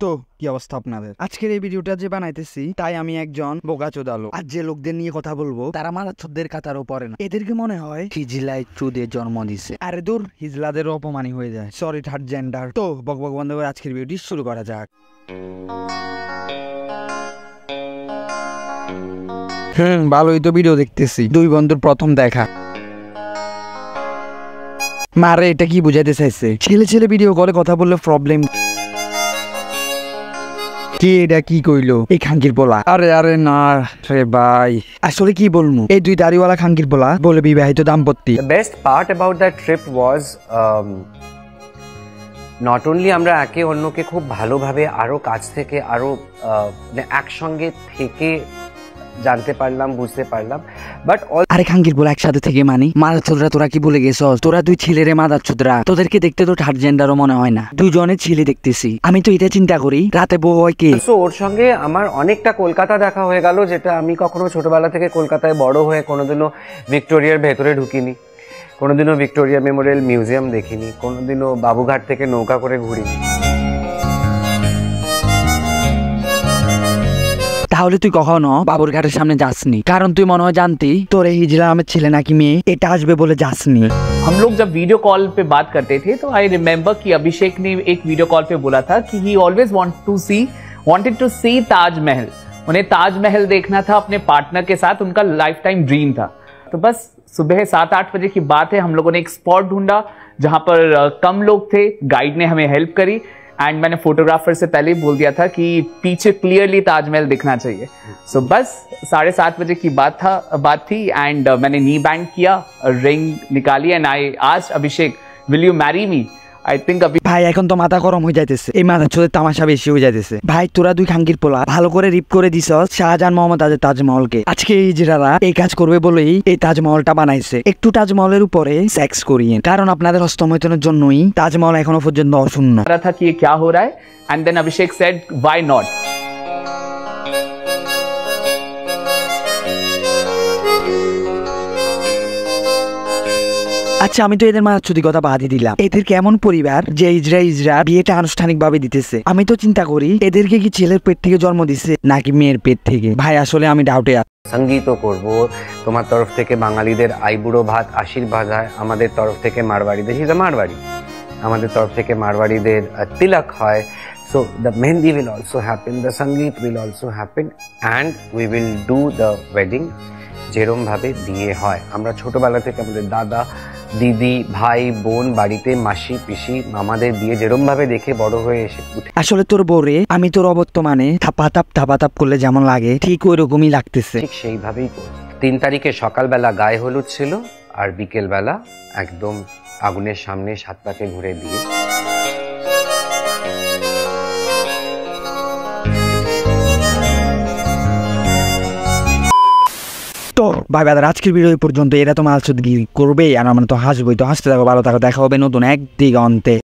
তো কি অবস্থা আপনাদের? আজকের এই ভিডিওটা যে বানাইতেছি তাই আমি একজন বোকাচোদালো। আজ যে লোকদের নিয়ে কথা বলবো তারা মারাচ্ছদের কাতারও পড়ে না। এদেরকে মনে হয় হিজলাই চুদের জন্ম দিছে। আরে দূর, হিজলাদের অপমানই হয়ে যায়। Sorry third gender. তো বকবক বন্ধ করে আজকের ভিডিওটি শুরু করা যাক। ভালোই তো ভিডিও দেখতেছি। দুই বন্ধুর প্রথম দেখা। মারে এটা কি বুঝাইতে চাইছে? ছেলে ছেলে ভিডিও কলে কথা বললে প্রবলেম কি? এটা কি কইলো এই খাঙ্কির পোলা? আরে আরে না রে ভাই, আসলে কি বলবো, এই দুই দাড়িওয়ালা খাঙ্কির পোলা বলে বিবাহিত দাম্পত্য। The best part about that trip was not only আমরা একে অন্যকে খুব ভালোভাবে আরো কাছ থেকে আরো একসঙ্গে থেকে জানতে পারলাম, বুঝতে পারলাম, বাট আরে খাঙ্কির পোলা একসাথে থেকে মানি মাদারচোদরা, তোরা কি বলে গেছস? তোরা দুই ছেলেরে মাদারচোদরা, তোদেরকে দেখতে তো থার্ড জেন্ডারও মনে হয় না। দুজনে ছেলে দেখতেছি। আমি তো এটা চিন্তা করি রাতে বউ হয় কে। ওর সঙ্গে আমার অনেকটা কলকাতা দেখা হয়ে গেল, যেটা আমি কখনো ছোটবেলা থেকে কলকাতায় বড় হয়ে কোনোদিনও ভিক্টোরিয়ার ভেতরে ঢুকিনি, কোনোদিনও ভিক্টোরিয়া মেমোরিয়াল মিউজিয়াম দেখিনি, কোনোদিনও বাবুঘাট থেকে নৌকা করে ঘুরিনি। তাহলে তুই কখনো বাবুর ঘাটের সামনে যাসনি, কারণ তুই মনে হয় জানতি তোর এই হিজলা নামের ছেলে নাকি মেয়ে এটা আসবে বলে যাসনি। हम लोग जब वीडियो कॉल पे बात करते थे तो आई रिमेम्बर कि अभिषेक ने एक वीडियो कॉल पे बोला था कि ही ऑलवेज वांटेड टू सी ताजमहल। उन्हें ताजमहल देखना था अपने पार्टनर के साथ, उनका लाइफ टाइम ड्रीम था। तो बस सुबह 7-8 बजे की बात है, हम लोगों ने एक स्पॉट ढूंढा जहां पर कम लोग थे, गाइड ने हमें हेल्प करी एंड मैंने फोटोग्राफर से पहले ही बोल दिया था कि पीछे क्लियरली ताजमहल दिखना चाहिए। सो बस 7:30 बजे की बात थी एंड मैंने नी बैंड किया, रिंग निकाली and I asked Abhishek will you marry me. I think ভাই এখন তো মাথা গরম হয়ে যাইতেছে, এই মাদারচোদের তামাশা বেশি হয়ে যাইতেছে। ভাই তোরা দুই খাঙ্কির পোলা ভালো করে রিপ করে দিছস শাহজাহান মোহাম্মদ আজের তাজমহলকে। আজকে এই হিজড়ারা এই কাজ করবে বলেই এই তাজমহলটা বানাইছে। একটু তাজমহলের উপরে সেক্স করিয়ে, কারণ আপনাদের হস্তমৈথুনের জন্যই তাজমহল এখনো পর্যন্ত অশূন্য। था कि ये क्या हो रहा है and then Abhishek said why not. আচ্ছা আমি তো এদের মাদারচোদি কথা বাদই দিলাম। এদের কেমন পরিবার যে ইজরা বিয়েটা আনুষ্ঠানিক ভাবে দিতেছে? আমি তো চিন্তা করি এদেরকে কি ছেলের পেট থেকে জন্ম দিছে নাকি মেয়ের পেট থেকে। ভাই আসলে আমি ডাউটে আছি। সঙ্গীতও করব, তোমার তরফ থেকে বাঙালিদের আইবুড়ো ভাত আশীর্বাদ হয়, আমাদের তরফ থেকে মারবাড়িদের হিজ মারবাড়ি, আমাদের তরফ থেকে মারবাড়িদের তিলক হয়। So the mehndi will also happen, the sangeet will also happen and we will do the wedding যেরম ভাবে বিয়ে হয়। আমরা ছোটবেলা থেকে আমাদের দাদা দিদি ভাই বোন বাড়িতে মাসি পিসি মামাদের বিয়ে যেরম ভাবে দেখে বড় হয়ে এসে আসলে তোর বউরে আমি তোর অবর্তমানে থাপাতাপ করলে যেমন লাগে ঠিক ওই রকমই লাগতেছে। ঠিক সেইভাবেই করব। 3 তারিখে সকালবেলা গায়ে হলুদ ছিল আর বিকেল বেলা একদম আগুনের সামনে 7 পাকে ঘুরে দিয়ে তো ভাই বাদার আজকের ভিডিও পর্যন্ত। এরা তো মাদারচোদগিরি করবেই আর আমরা তো হাসবোই। তো হাসতে থাকো, ভালো থাকো, দেখা হবে নতুন এক দিগন্তে।